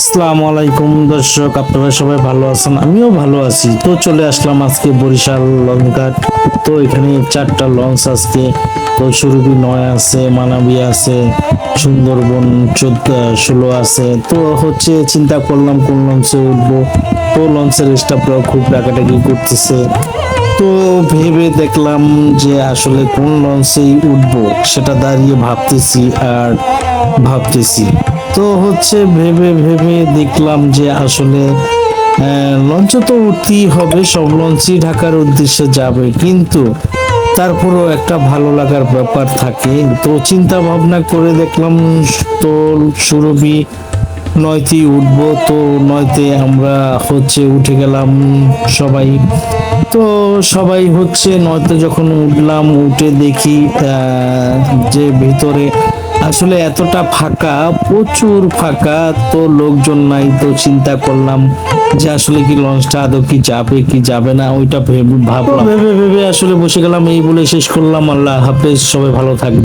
আসসালামু আলাইকুম দর্শক, আপনারা সবাই ভালো আছেন? আমিও ভালো আছি। তো চলে আসলাম আজকে বরিশাল লঞ্চ ঘাট। তো এখানে 4টা লঞ্চ আজকে। তো সুরভি 9 আছে, মানাবী আছে, সুন্দরবন 14-16 আছে। তো চিন্তা করলাম কোন লঞ্চে উঠবো। তো লঞ্চের স্টাফরাও খুব ডাকাডাকি করতেছে। তো ভেবে দেখলাম যে আসলে কোন লঞ্চেই উঠবো সেটা দাঁড়িয়ে ভাবতেছি আর ভাবতেছি। তো ভেবে ভেবে দেখলাম যে আসলে লঞ্চে তো উঠতেই হবে, সব লঞ্চই ঢাকার উদ্দেশ্যে যাবে, কিন্তু তারপরও একটা ভালো লাগার ব্যাপার থাকে। তো চিন্তা ভাবনা করে দেখলাম তো সুরভি 9তেই উঠবো। তো 9তে আমরা উঠে গেলাম সবাই। তো সবাই 9তে যখন উঠলাম, উঠে দেখি যে ভিতরে আসলে এতটা ফাঁকা, প্রচুর ফাঁকা, তো লোকজন নাই। তো চিন্তা করলাম যে আসলে কি লঞ্চটা আদৌ কি যাবে কি যাবে না, ওইটা ভাবলাম। ভেবে ভেবে আসলে বসে গেলাম। এই বলে শেষ করলাম। আল্লাহ হাফেজ, সবাই ভালো থাকবে।